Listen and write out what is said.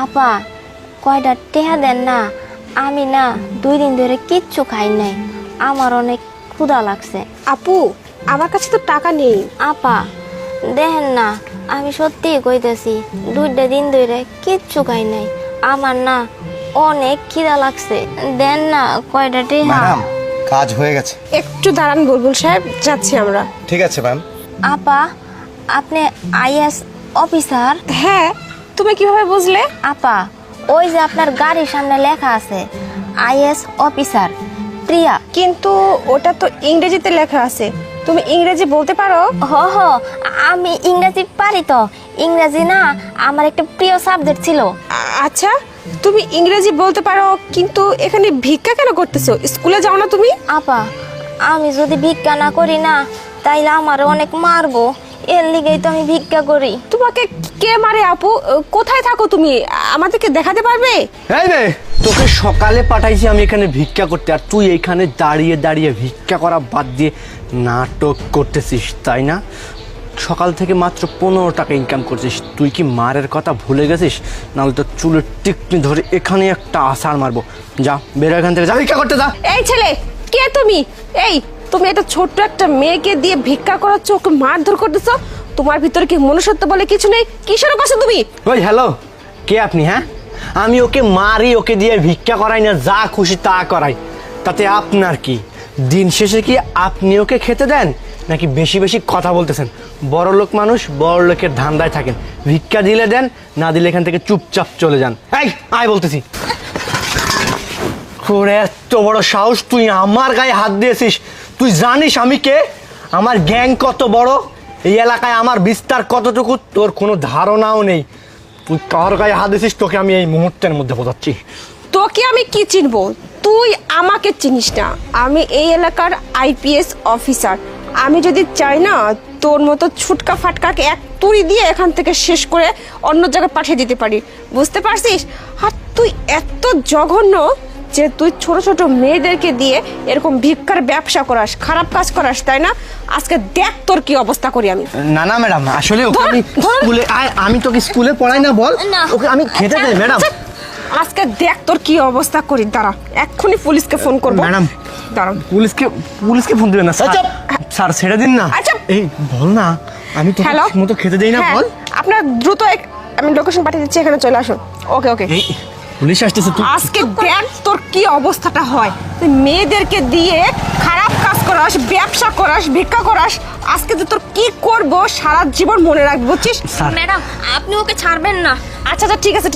আপা কয়টা টেহা দেন না, আমি না 2 দিন ধরে কিচ্ছু খাই নাই, আমার অনেক ক্ষুধা লাগছে। আপু আমার কাছে তো টাকা নেই। আপা দেখেন না, আমি সত্যিই কইতেছি 2 দিন ধরে কিচ্ছু খাই নাই, আমার না অনেক খিদা লাগছে, দেন না কয়টা টেহা। ম্যাডাম কাজ হয়ে গেছে। একটু দাঁড়ান বুলবুল সাহেব, যাচ্ছি আমরা। ঠিক আছে ম্যাম। আপা আপনি আইএস অফিসার? হ্যাঁ, তুমি কিভাবে বুঝলে? আপা ওই যে আপনার গাড়ির সামনে লেখা আছে আইএস অফিসার প্রিয়া। কিন্তু ওটা তো ইংরেজিতে লেখা আছে, তুমি ইংরেজি বলতে পারো? হ হ, আমি ইংরেজি পারি তো, ইংরেজি না আমার একটা প্রিয় সাবজেক্ট ছিল। আচ্ছা, তুমি ইংরেজি বলতে পারো, কিন্তু এখানে ভিক্ষা কেন করতেছো? স্কুলে যাও না তুমি? আপা আমি যদি ভিক্ষা না করি না তাইলে আমার অনেক মারবো, এর লিগেই তো আমি ভিক্ষা করি। তোমাকে কে মারে আপু? কোথায় থাকো তুমি? আমাদেরকে দেখাতে পারবে? এই রে, তোকে সকালে পাঠাইছি আমি এখানে ভিক্ষা করতে, আর তুই এইখানে দাঁড়িয়ে দাঁড়িয়ে ভিক্ষা করা বাদ দিয়ে নাটক করতেছিস, তাই না? সকাল থেকে মাত্র 15 টাকা ইনকাম করছিস, তুই কি মারের কথা ভুলে গেছিস? নাহলে তো চুলের টিকনি ধরে এখানে একটা আছাড় মারবো। যা বেরো এখান থেকে, যা ভিক্ষা করতে যা। এই ছেলে, কে তুমি? এই তুমি এটা ছোট্ট একটা মেয়েকে দিয়ে ভিক্ষা করাচ্ছ, ওকে মারধর করতেছো? তোমার ভিতরে কি মনুষ্যত্ব বলে কিছু নেই? কিসের কথা তুমি? ওই হ্যালো, কে আপনি? হ্যাঁ, আমি ওকে মারি, ওকে দিয়ে ভিক্ষা করাই না, যা খুশি তা করাই, তাতে আপনার কি? দিন শেষে কি আপনি ওকে খেতে দেন, নাকি বেশি বেশি কথা বলতেছেন? বড় লোক মানুষ বড় লোকের ধান্দায় থাকেন, ভিক্ষা দিলে দেন, না দিলে এখান থেকে চুপচাপ চলে যান। এই আয় বলতেছি। ওরে এত বড় সাহস, তুই আমার গায়ে হাত দিয়েছিস? তুই জানিস আমি কে? আমার গ্যাং কত বড়, এই এলাকায় আমার বিস্তার কতটুকু তোর কোনো ধারণাও নেই। তুই কার গায়ে হাত দিয়েছিস তোকে আমি এই মুহূর্তের মধ্যে বোঝাচ্ছি। তোকে আমি কি চিনবো? তুই আমাকে চিনিস না, আমি এই এলাকার আইপিএস অফিসার। আমি যদি চাই না তোর মতো ছুটকা ফাটকাকে এক তুড়ি দিয়ে এখান থেকে শেষ করে অন্য জায়গায় পাঠিয়ে দিতে পারি, বুঝতে পারছিস? আর তুই এত জঘন্য যে তুই ছোট ছোট মেয়েদেরকে দিয়ে এরকম ভিক্ষার ব্যবসা করাস, খারাপ কাজ করাস, তাই না? আজকে দেখ তোর কি অবস্থা করি আমি। না না ম্যাডাম, আসলে ওকে ধর, আমি ধর। স্কুলে আমি তোকে স্কুলে পড়াই না, বল না। ওকে আমি খেতে দেই ম্যাডাম। আজকে দেখ তোর কি অবস্থা করি, দাঁড়া, এক্ষুনি পুলিশকে ফোন করবো। ম্যাডাম, দাঁড়া। পুলিশকে ফোন দিবেন না স্যার। স্যার ছেড়ে দিন না। আচ্ছা। এই বল না, আমি তো হ্যালো, মতো খেতে দেই না, হ্যাঁ, বল। আপনার দ্রুত আমি লোকেশন পাঠিয়ে দিচ্ছি, এখানে চলে আসুন। ওকে ওকে। এই পুলিশ আসতেছে, তুই আজকে দেখ তোর কি অবস্থাটা হয়, তুই মেয়েদেরকে দিয়ে খারাপ কাজ করাস, ব্যবসা করাস, ভিক্ষা করাস, আজকে যে তোর কি করব সারা জীবন মনে রাখবো, বুঝছিস? স্যার ম্যাডাম আপনি ওকে ছাড়বেন না। আচ্ছা আচ্ছা, ঠিক আছে।